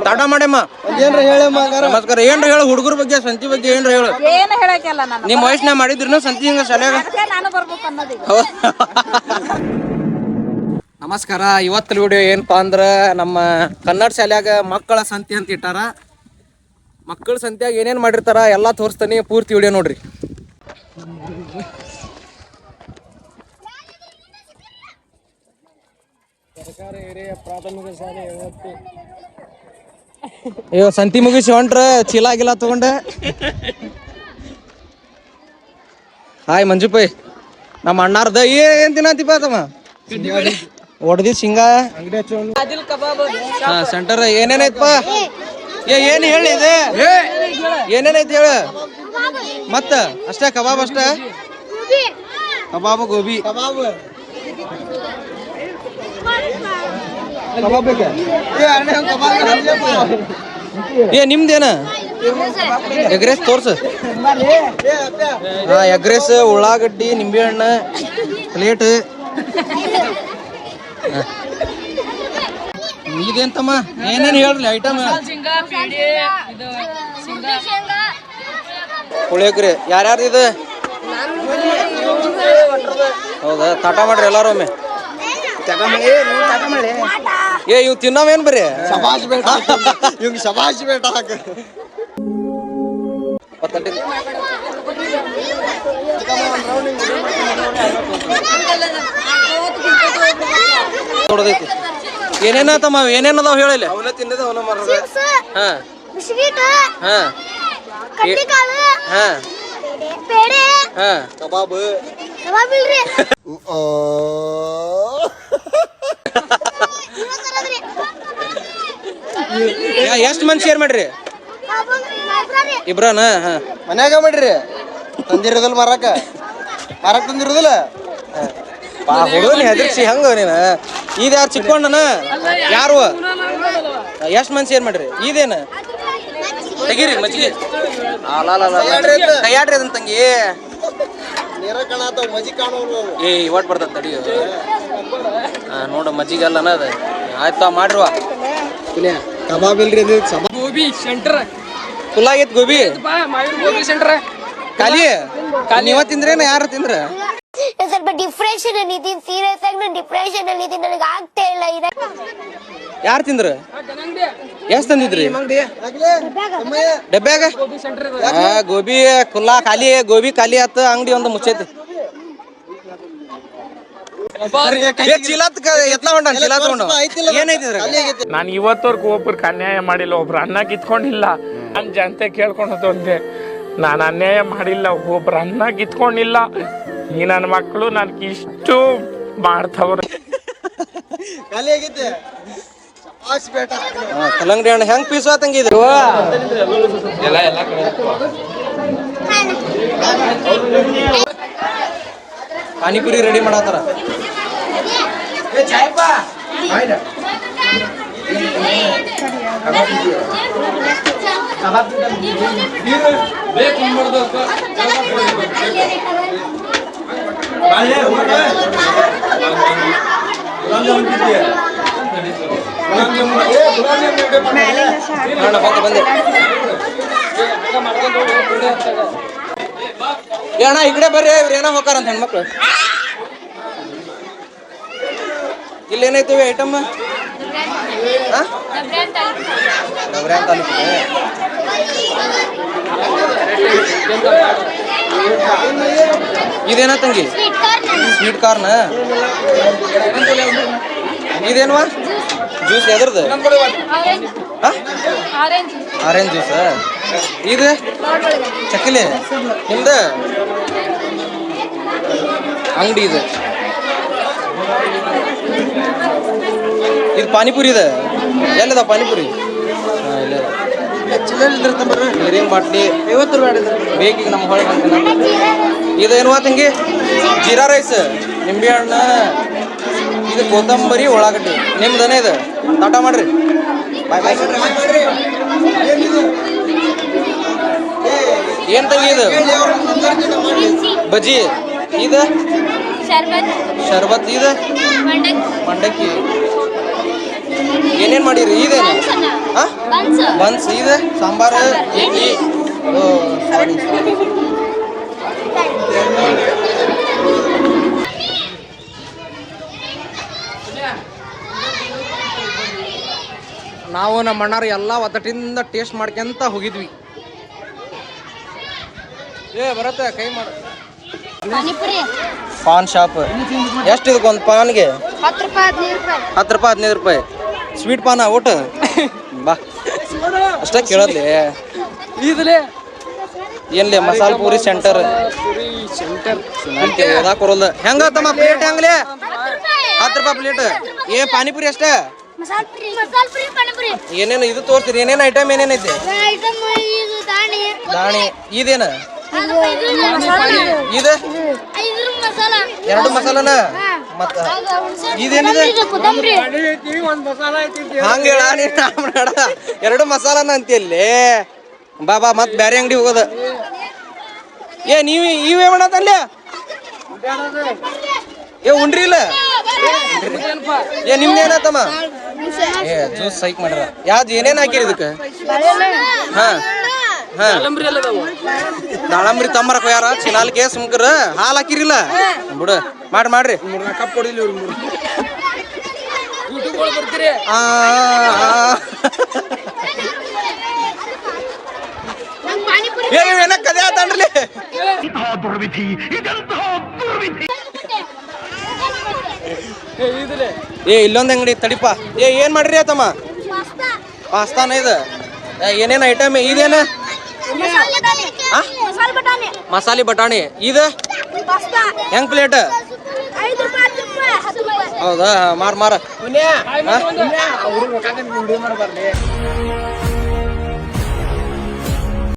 ಟಾಟಾ ಮಾಡಮ್ಮ. ನಮಸ್ಕಾರ. ಏನ್ರ ಹೇಳು ಹುಡುಗರ ಬಗ್ಗೆ, ಸಂತಿ ಬಗ್ಗೆ ಏನ್ರ ಹೇಳು. ನಿಮ್ಮ ವಯಸ್ಸಿನಾಗ ಮಾಡಿದ್ರಿ ಸಂತಿ ಹಿಂಗ ಶಾಲ್ಯಾಗ? ನಮಸ್ಕಾರ. ಇವತ್ತಿನ ವಿಡಿಯೋ ಏನಪ್ಪಾ ಅಂದ್ರೆ ನಮ್ಮ ಕನ್ನಡ ಶಾಲ್ಯಾಗ ಮಕ್ಕಳ ಸಂತಿ ಅಂತ ಇಟ್ಟಾರ. ಮಕ್ಕಳ ಸಂತ್ಯಾಗ ಏನೇನು ಮಾಡಿರ್ತಾರ ಎಲ್ಲ ತೋರಿಸ್ತಾನೆ, ಪೂರ್ತಿ ವಿಡಿಯೋ ನೋಡ್ರಿ. ಸರ್ಕಾರಿ ಹಿರಿಯ ಪ್ರಾಥಮಿಕ ಶಾಲೆ ಅಯ್ಯೋ ಸಂತಿ ಮುಗಿಸಿ ಹೊಂಟ್ರ ಚೀಲ ಆಗಿಲ್ಲ ತಗೊಂಡೆ. ಹಾಯ್ ಮಂಜುಪೈ, ನಮ್ಮ ಅಣ್ಣಾರ್ದ ಏನ್ ತಿನ್ನತಿಪ್ಪ ತಮ್ಮ? ಒಡ್ದಿ ಶೇಂಗಾ ಸೆಂಟರ್ ಏನೇನೈತಪ್ಪ? ಏನ್ ಹೇಳಿ ಇದೆ ಏನೇನೈತಿ ಹೇಳ ಮತ್ತ? ಅಷ್ಟೇ ಕಬಾಬ್ ಅಷ್ಟೇ? ಕಬಾಬ್ ಗೋಬಿ ನಿಮ್ದೇನ? ಎಗ್ರೆಸ್ ತೋರ್ಸ. ಎಗ್ರೆಸ್, ಉಳ್ಳಾಗಡ್ಡಿ, ನಿಂಬೆಹಣ್ಣು, ಪ್ಲೇಟ್. ಇದೇಂತಮ್ಮ ಏನೇನು ಹೇಳ್ರಿ ಐಟಮ್? ಪುಳಿಯೋಗರೆ. ಯಾರ್ಯಾರು ಇದು? ಹೌದಾ? ತಾಟ ಮಾಡ್ರಿ ಎಲ್ಲಾರು ಒಮ್ಮೆ. ಇವ್ ತಿನ್ನವೇನ್ ಬರ್ರಿ? ಇವ್ ಶಬಾಷ್ ಬೇಟ ಹಾಕ. ನೋಡದೈತಿ ಏನೇನತ್ತಮ್ಮ? ಏನೇನದಾವ್ ಹೇಳಿಲ್ಲ? ಅವನ ತಿನ್ನದ ಅವನ ಮರದ. ಹಾ ಹಾ ಹಾ ಹಾ ಕಬಾಬ್. ಎಷ್ಟ್ ಮಂದಿ ಶೇರ್ ಮಾಡ್ರಿ? ಇಬ್ರನ? ಮನ್ಯಾಗ ಮಾಡ್ರಿ? ತಂದಿರೋದಿಲ್ಲ ಮಾರಕ್ ತಂದಿರೋದಿಲ್ಲ? ಹುಡುಗನ ಹೆದರ್ಸಿ ಹಂಗ ನೀನ. ಇದ ಯಾರು ಚಿಕ್ಕೊಂಡನ? ಯಾರು? ಎಷ್ಟ್ ಮಂದಿ ಶೇರ್ ಮಾಡ್ರಿ? ಇದೇನ ತೆಗೀರಿ ಮಜ್ಜಿಗೆ. ಕೈಯಾಡ್ರಿ ಅದನ್ ತಂಗಿ. ಏ ಇವಟ್ ಬರ್ತದ ತಡಿಯೋ. ನೋಡ ಮಜ್ಜಿಗೆ ಅಲ್ಲನ ಅದ. ಆಯ್ತಾ ಮಾಡ್ರುವ. ಕಬಾಬ್ ಇಲ್ರಿ ಅದು ಗೋಬಿ ಸೆಂಟರ್ ಫುಲ್ ಆಗೈತಿ. ಗೋಬಿ ಗೋಬಿ ಸೆಂಟರ್ ಖಾಲಿ. ನೀವ ತಿಂದ್ರೇನ ಯಾರು ತಿಂದ್ರ? ಸ್ವಲ್ಪ ಡಿಪ್ರೆಷನ್ ಅಲ್ಲಿ ಇದೀನಿ. ಸೀರಿಯಸ್ ಆಗಿ ನಾನು ಡಿಪ್ರೆಷನ್ ಅಲ್ಲಿ ಇದೀನಿ. ನನಗೆ ಆಗ್ತಾ ಇಲ್ಲ. ಯಾರು ತಿಂದ್ರ? ಎಷ್ಟ್ ತಂದಿದ್ರಿ ಡಬ್ಬ್ಯಾಗ? ಗೋಬಿ ಖುಲ್ಲಾ ಖಾಲಿ. ಗೋಬಿ ಖಾಲಿ ಆತ. ಅಂಗಡಿ ಒಂದು ಮುಚ್ಚೈತಿ. ನಾನು ಇವತ್ತವರೆಗೂ ಒಬ್ರಿಗೆ ಅನ್ಯಾಯ ಮಾಡಿಲ್ಲ, ಒಬ್ರು ಅನ್ನ ಕಿತ್ಕೊಂಡಿಲ್ಲ. ನಾನು ಜನತೆ ಕೇಳ್ಕೊಳೋದು ಒಂದೇ, ನಾನು ಅನ್ಯಾಯ ಮಾಡಿಲ್ಲ, ಒಬ್ರು ಅನ್ನ ಕಿತ್ಕೊಂಡಿಲ್ಲ. ಈ ನನ್ನ ಮಕ್ಕಳು ನನ್ಗೆ ಇಷ್ಟು ಮಾಡ್ತವ್ರ. ಕಲ್ಲಂಗಡಿ ಹಣ್ಣು ಹೆಂಗ್ ಪೀಸ್ ತಂಗಿದ್ರು? ಪಾನಿಪುರಿ ರೆಡಿ ಮಾಡತ್ತಾರ. ಅಣ್ಣ ಈ ಕಡೆ ಬರ್ರಿ. ಇವ್ರು ಏನೋ ಹೋಗಾರಂತ ಹೆಣ್ಮಕ್ಳು. ಇಲ್ಲೇನೈತಿವಿ ಐಟಮ್? ಇದೇನ ತಂಗಿ? Sweet corn. ಇದೇನುವ? ಜ್ಯೂಸ್ ಎದ್ರದ್ದು? Orange juice. ಇದು ಚಕ್ಕಲಿ ನಿಮ್ದ ಅಂಗಡಿ? ಇದು ಪಾನಿಪುರಿ ಇದೆ. ಎಲ್ಲದ ಪಾನಿಪುರಿ? ನೀರಿನ ಬಾಟ್ಲಿ 50 ರೂಪಾಯಿ ಬೇಕೀಗ ನಮ್ಮ ಹೊಳೆ ಬಂತ. ಇದೇನು ತಂಗಿ? ಜೀರಾ ರೈಸ್, ನಿಂಬೆ ಹಣ್ಣು, ಇದು ಕೊತ್ತಂಬರಿ, ಉಳ್ಳಾಗಡ್ಡಿ. ನಿಮ್ದನೇ ಇದು. ಟಾಟಾ ಮಾಡ್ರಿ. ಬಾಯ್ ಬಾಯ್. ಏನ್ ತಂಗಿ ಇದು? ಬಜ್ಜಿ. ಇದು ಶರ್ಬತ್. ಇದು ಮಂಡಕ್ಕಿ. ಏನೇನ್ ಮಾಡಿರಿ? ಇದೇನು ಬನ್ಸ್ ಇದು ಸಾಂಬಾರು ಇಡ್ಲಿ. ಓ ಸಾರಿ ನಾವು ನಮ್ಮ ಅಣ್ಣಾರು ಎಲ್ಲ ಒತ್ತಟಿಂದ ಟೇಸ್ಟ್ ಮಾಡ್ಕೊಂತ ಹೋಗಿದ್ವಿ. ಬರತ್ತೆ ಕೈ ಮಾಡ. ಪಾನ್ ಶಾಪ್ ಎಷ್ಟು ಇದಕ್ಕೆ ಒಂದು ಪಾನ್ಗೆ? 10 ರೂಪಾಯಿ 15 ರೂಪಾಯಿ. ಸ್ವೀಟ್ ಪಾನ ಊಟ ಬಾ ಅಷ್ಟೇ ಕೇಳದ್ಲಿ. ಏನ್ಲಿ ಮಸಾಲ ಪೂರಿ ಸೆಂಟರ್ ಓದಾಕ್ ಬರೋಲ್ಲ. ಹೆಂಗತ್ತಮ್ಮ ಪ್ಲೇಟ್ ಹೆಂಗ್ಲಿ? 10 ರೂಪಾಯಿ ಪ್ಲೇಟ್. ಪಾನಿಪುರಿ ಅಷ್ಟೇ? ಏನೇನು ಇದು ತೋರಿಸ್ತೀರಿ? ಏನೇನು ಐಟಮ್ ಏನೇನೈತಿ? ದಾಣಿ ಇದೇನು ಇದು? 2 ಮಸಾಲನ ಮತ್ತ ಇದೇನಿದೆ? ಹಂಗ ಹೇಳ 2 ಮಸಾಲನ ಅಂತೀಯಲ್ಲಿ. ಬಾ ಮತ್ ಬ್ಯಾರೆ ಅಂಗಡಿ ಹೋಗೋದ. ನೀವೇ ಮಾಡತ್ತಲ್ಲೇ? ಉಂಡ್ರಿ ಇಲ್ಲ? ನಿಮ್ದೇನತ್ತಮ್ಮ? ಜ್ಯೂಸ್ ಸೈಕ್ ಮಾಡ್ರ. ಯಾವ್ದು ಏನೇನ್ ಹಾಕಿರಿ ಇದಕ್ಕೆ? ದಾಳಂಬ್ರಿ ತಮ್ಮರಕ ಯಾರ ಚಿನಾಲ್ಕೆ ಸುಮ್ಕರ ಹಾಲು ಹಾಕಿರಿಲ್ಲ ಬಿಡ. ಮಾಡ್ರಿ ಕಪ್ ಕೊಡಿಲ್ಲ. ಏನ ಕದೆ ಆತನ್ರಿ. ಇಲ್ಲೊಂದ್ ಅಂಗಡಿ ತಡಿಪ. ಏನ್ ಮಾಡ್ರಿ ಆತಮ್ಮ? ಪಾಸ್ತಾನ ಇದು? ಏನೇನ್ ಐಟಮ್ ಇದೇನ? ಮಸಾಲೆ ಬಟಾಣಿ ಇದು ಹೆಂಗ್ ಪ್ಲೇಟ್? ಹೌದಾ? ಮಾರ